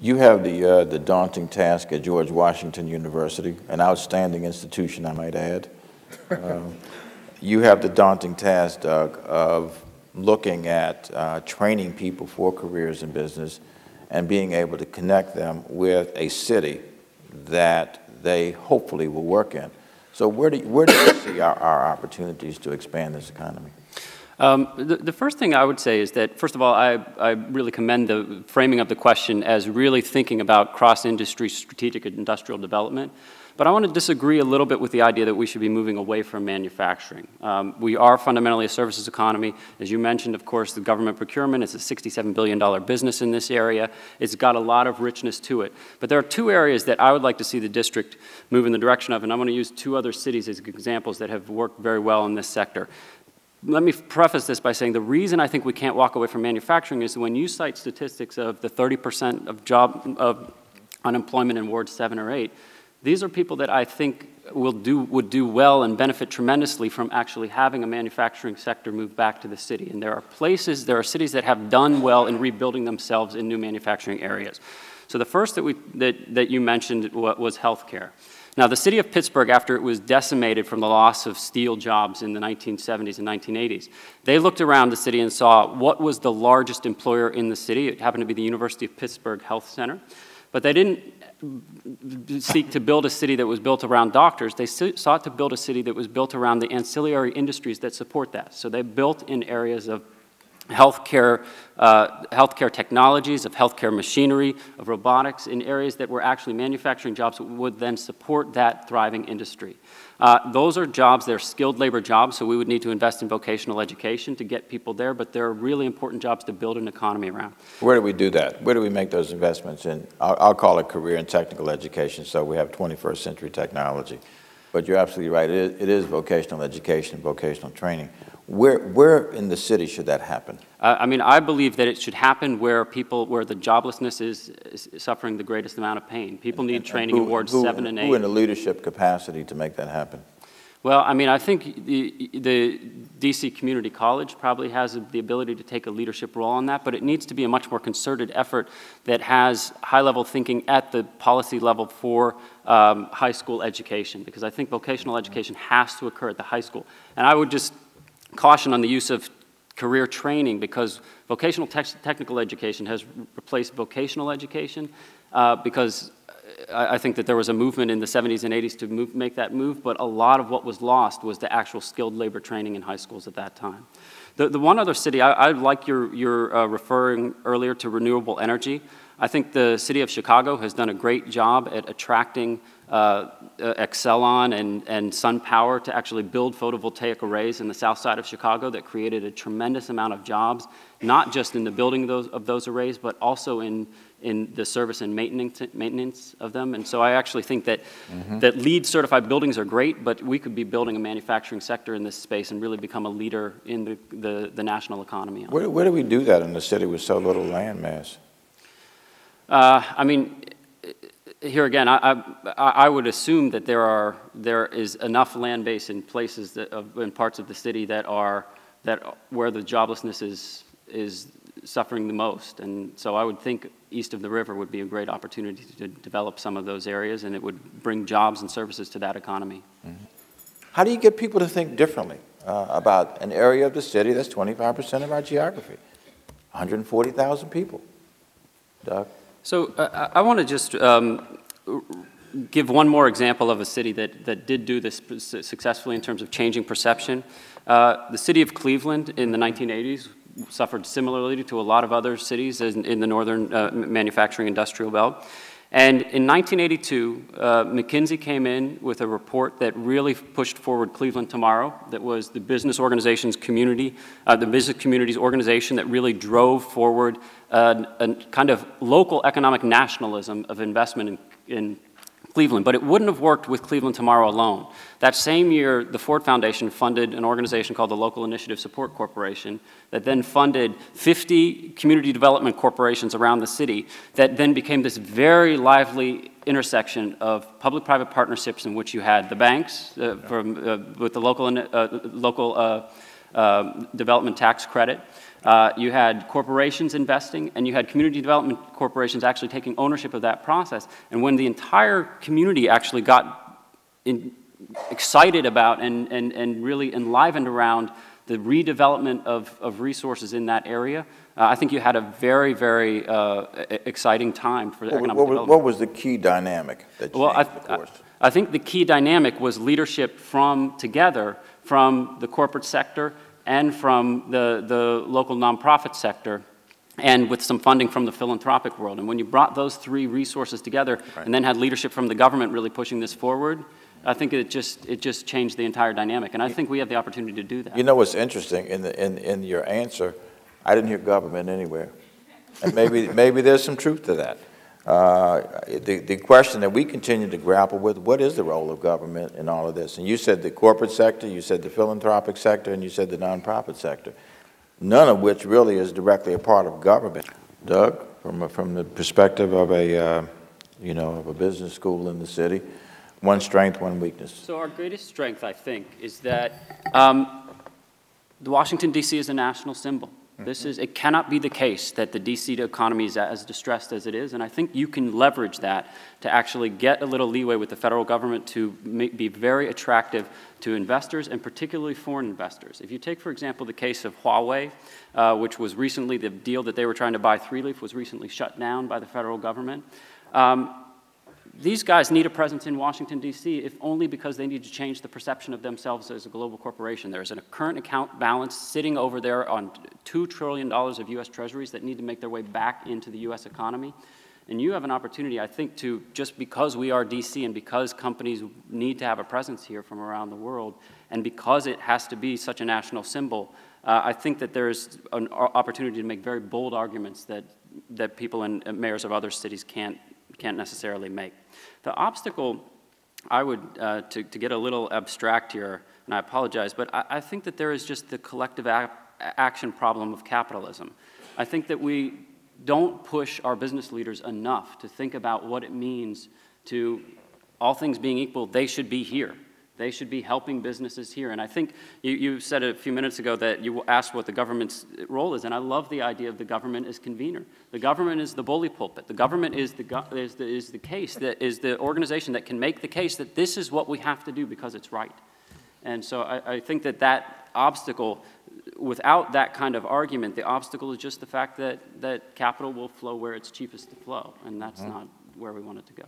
You have the daunting task at George Washington University, an outstanding institution, I might add. You have the daunting task, Doug, of looking at training people for careers in business and being able to connect them with a city that they hopefully will work in. So where do you see our opportunities to expand this economy? The first thing I would say is that, first of all, I really commend the framing of the question as really thinking about cross-industry strategic industrial development. But I want to disagree a little bit with the idea that we should be moving away from manufacturing. We are fundamentally a services economy. As you mentioned, of course, the government procurement is a $67 billion business in this area. It's got a lot of richness to it. But there are two areas that I would like to see the district move in the direction of, and I'm going to use two other cities as examples that have worked very well in this sector. Let me preface this by saying the reason I think we can't walk away from manufacturing is when you cite statistics of the 30% of unemployment in Ward 7 or 8, these are people that I think would do well and benefit tremendously from actually having a manufacturing sector move back to the city. And there are cities that have done well in rebuilding themselves in new manufacturing areas. So the first that you mentioned was healthcare. Now, the city of Pittsburgh, after it was decimated from the loss of steel jobs in the 1970s and 1980s, they looked around the city and saw what was the largest employer in the city. It happened to be the University of Pittsburgh Health Center. But they didn't seek to build a city that was built around doctors. They sought to build a city that was built around the ancillary industries that support that. So they built in areas of healthcare technologies, of healthcare machinery, of robotics, in areas that were actually manufacturing jobs that would then support that thriving industry. Those are jobs, they're skilled labor jobs, so we would need to invest in vocational education to get people there, but they're really important jobs to build an economy around. Where do we do that? Where do we make those investments in? I'll call it career and technical education, so we have 21st century technology. But you're absolutely right, it is vocational education, vocational training. Where in the city should that happen? I mean, I believe that it should happen where the joblessness is suffering the greatest amount of pain. People need training in Wards 7 and 8. Who in the leadership capacity to make that happen? Well, I mean, I think the D.C. Community College probably has the ability to take a leadership role on that, but it needs to be a much more concerted effort that has high-level thinking at the policy level for high school education, because I think vocational education has to occur at the high school. And I would just caution on the use of career training, because vocational technical education has replaced vocational education, because I think that there was a movement in the 70s and 80s to make that move, but a lot of what was lost was the actual skilled labor training in high schools at that time. The one other city, I like your referring earlier to renewable energy. I think the city of Chicago has done a great job at attracting Excelon and SunPower to actually build photovoltaic arrays in the south side of Chicago that created a tremendous amount of jobs, not just in the building of those arrays, but also in the service and maintenance of them. And so I actually think that that LEED certified buildings are great, but we could be building a manufacturing sector in this space and really become a leader in the national economy. Where do we do that in the city with so little land mass? I mean, here again, I would assume that there is enough land base in places in parts of the city where the joblessness is suffering the most, and so I would think east of the river would be a great opportunity to develop some of those areas, and it would bring jobs and services to that economy. How do you get people to think differently about an area of the city that's 25% of our geography, 140,000 people? Doug? So I want to just give one more example of a city that did do this successfully in terms of changing perception. The city of Cleveland in the 1980s suffered similarly to a lot of other cities in the northern manufacturing industrial belt. And in 1982, McKinsey came in with a report that really pushed forward Cleveland Tomorrow. That was the business organization's community, the business community's organization that really drove forward a kind of local economic nationalism of investment in Cleveland, but it wouldn't have worked with Cleveland Tomorrow alone. That same year, the Ford Foundation funded an organization called the Local Initiative Support Corporation that then funded 50 community development corporations around the city that then became this very lively intersection of public-private partnerships in which you had the banks with the local development tax credit. You had corporations investing, and you had community development corporations actually taking ownership of that process. And when the entire community actually got excited about and really enlivened around the redevelopment of resources in that area, I think you had a very, very exciting time for economic development. What was the key dynamic that changed the course? I think the key dynamic was leadership from the corporate sector and from the local nonprofit sector, and with some funding from the philanthropic world. And when you brought those three resources together, and then had leadership from the government really pushing this forward, I think it just changed the entire dynamic. And I think we have the opportunity to do that. You know what's interesting in your answer? I didn't hear government anywhere, and maybe there's some truth to that. The question that we continue to grapple with: what is the role of government in all of this? And you said the corporate sector, you said the philanthropic sector, and you said the nonprofit sector. None of which really is directly a part of government. Doug, from the perspective of a business school in the city, one strength, one weakness. So our greatest strength, I think, is that the Washington, D.C. is a national symbol. It cannot be the case that the D.C. economy is as distressed as it is, and I think you can leverage that to actually get a little leeway with the federal government to be very attractive to investors, and particularly foreign investors. If you take, for example, the case of Huawei, which was recently, the deal that they were trying to buy 3Leaf was recently shut down by the federal government. These guys need a presence in Washington, D.C., if only because they need to change the perception of themselves as a global corporation. There's a current account balance sitting over there on $2 trillion of U.S. treasuries that need to make their way back into the U.S. economy. And you have an opportunity, I think, to, just because we are D.C. and because companies need to have a presence here from around the world, and because it has to be such a national symbol, I think that there's an opportunity to make very bold arguments that people and mayors of other cities can't necessarily make. The obstacle, I would, to get a little abstract here, and I apologize, but I think that there is just the collective action problem of capitalism. I think that we don't push our business leaders enough to think about what it means to, all things being equal, they should be here. They should be helping businesses here. And I think you said a few minutes ago that you asked what the government's role is, and I love the idea of the government as convener. The government is the bully pulpit. The government is the case, that is the organization that can make the case that this is what we have to do because it's right. And so I think that obstacle, without that kind of argument, the obstacle is just the fact that capital will flow where it's cheapest to flow, and that's not where we want it to go.